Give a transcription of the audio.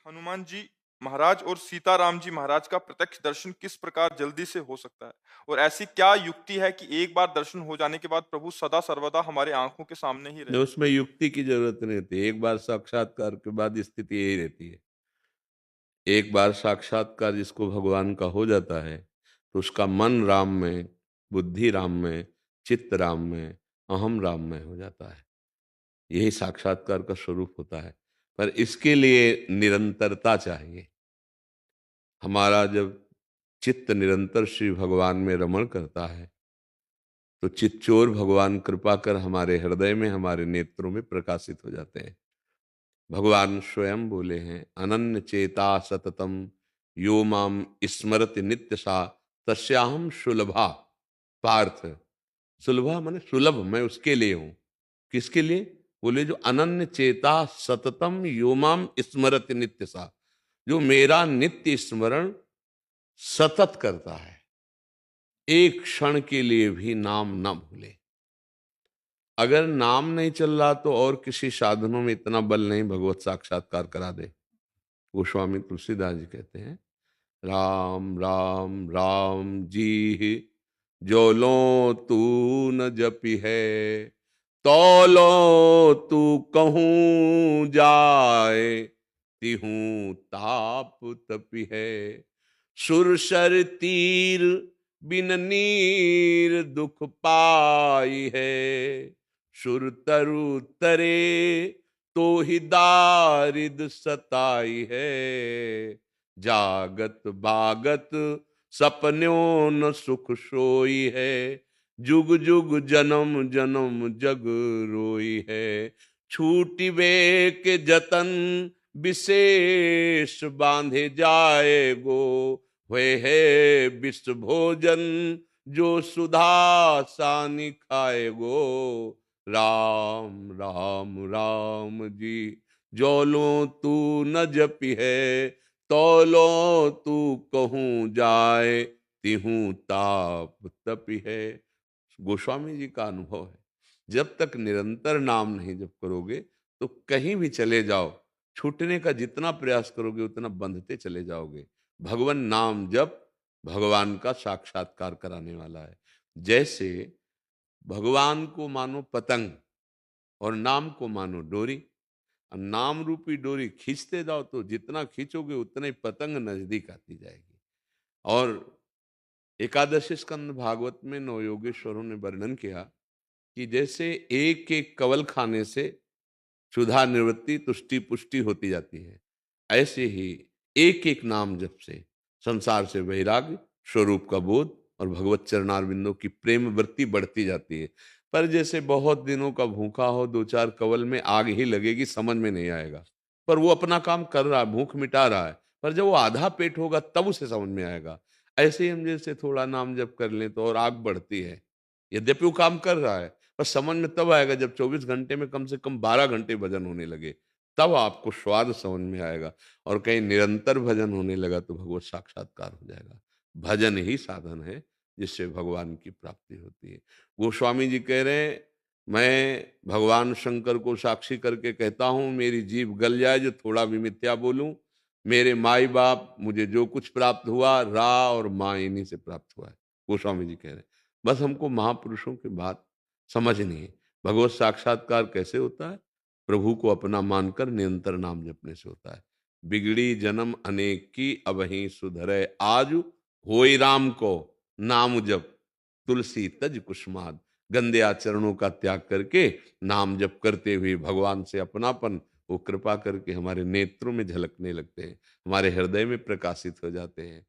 हनुमान जी महाराज और सीताराम जी महाराज का प्रत्यक्ष दर्शन किस प्रकार जल्दी से हो सकता है? और ऐसी क्या युक्ति है कि एक बार दर्शन हो जाने के बाद प्रभु सदा सर्वदा हमारे आंखों के सामने ही नहीं, रहे? उसमें युक्ति की जरूरत नहीं रहती। एक बार साक्षात्कार के बाद स्थिति यही रहती है। एक बार साक्षात्कार जिसको भगवान का हो जाता है तो उसका मन राम में, बुद्धि राम में, चित्त राम में, अहम राम में हो जाता है। यही साक्षात्कार का स्वरूप होता है। पर इसके लिए निरंतरता चाहिए। हमारा जब चित्त निरंतर श्री भगवान में रमण करता है तो चित्तचोर भगवान कृपा कर हमारे हृदय में, हमारे नेत्रों में प्रकाशित हो जाते हैं। भगवान स्वयं बोले हैं, अनन्य चेता सततम यो माम स्मरति नित्य सा तस्याहम सुलभा। पार्थ, सुलभा माने सुलभ, मैं उसके लिए हूं। किसके लिए? बोले जो अनन्य चेता सततम यो माम स्मरति नित्य सा, जो मेरा नित्य स्मरण सतत करता है, एक क्षण के लिए भी नाम न भूले। अगर नाम नहीं चल रहा तो और किसी साधनों में इतना बल नहीं भगवत साक्षात्कार करा दे। गोस्वामी तुलसीदास जी कहते हैं, राम राम राम जी जो लो तू न जपी है, तौलो तू कहूँ जाए, तिहूँ ताप तपी है। सुरसर तीर बिन नीर दुख पाई है, सुर तरु तरे तो ही दारिद सताई है। जागत बागत सपन्यों न सुख सोई है, जुग जुग जन्म जन्म जग रोई है। छूटी वे के जतन विशेष बांधे जाए गो, वे है विष भोजन जो सुधा सानी खाए गो। राम राम राम जी जो लो तू न जपी है, तौलो तू कहूँ जाए, तिहूँ ताप तपी है। गोस्वामी जी का अनुभव है, जब तक निरंतर नाम नहीं जप करोगे तो कहीं भी चले जाओ, छूटने का जितना प्रयास करोगे उतना बंधते चले जाओगे। भगवान नाम जप भगवान का साक्षात्कार कराने वाला है। जैसे भगवान को मानो पतंग और नाम को मानो डोरी। अब नाम रूपी डोरी खींचते जाओ तो जितना खींचोगे उतना ही पतंग नजदीक आती जाएगी। और एकादशी स्कंद भागवत में नवयोगेश्वरों ने वर्णन किया कि जैसे एक एक कवल खाने से क्षुधा निवृत्ति, तुष्टि पुष्टि होती जाती है, ऐसे ही एक एक नाम जप से संसार से वैराग्य, स्वरूप का बोध और भगवत चरणारविंदों की प्रेम वृत्ति बढ़ती जाती है। पर जैसे बहुत दिनों का भूखा हो, दो चार कवल में आग ही लगेगी, समझ में नहीं आएगा। पर वो अपना काम कर रहा है, भूख मिटा रहा है, पर जब वो आधा पेट होगा तब उसे समझ में आएगा। ऐसे ही हम जैसे थोड़ा नाम जप कर लें तो और आग बढ़ती है, यद्यपि वो काम कर रहा है, पर समझ में तब आएगा जब 24 घंटे में कम से कम 12 घंटे भजन होने लगे, तब आपको स्वाद समझ में आएगा। और कहीं निरंतर भजन होने लगा तो भगवत साक्षात्कार हो जाएगा। भजन ही साधन है जिससे भगवान की प्राप्ति होती है। गोस्वामी जी कह रहे हैं, मैं भगवान शंकर को साक्षी करके कहता हूं, मेरी जीभ गल जाए जो थोड़ा भी मिथ्या बोलूं। मेरे माई बाप, मुझे जो कुछ प्राप्त हुआ रा और माँ इन्हीं से प्राप्त हुआ है। गोस्वामी जी कह रहे हैं, बस हमको महापुरुषों की बात समझनी है। भगवत साक्षात्कार कैसे होता है? प्रभु को अपना मानकर निरंतर नाम जपने से होता है। बिगड़ी जन्म अनेक की अबहीं सुधरे आज, होई राम को नाम जप तुलसी तज कुसुमाद। गंदे आचरणों का त्याग करके नाम जप करते हुए भगवान से अपनापन वो कृपा करके हमारे नेत्रों में झलकने लगते हैं, हमारे हृदय में प्रकाशित हो जाते हैं।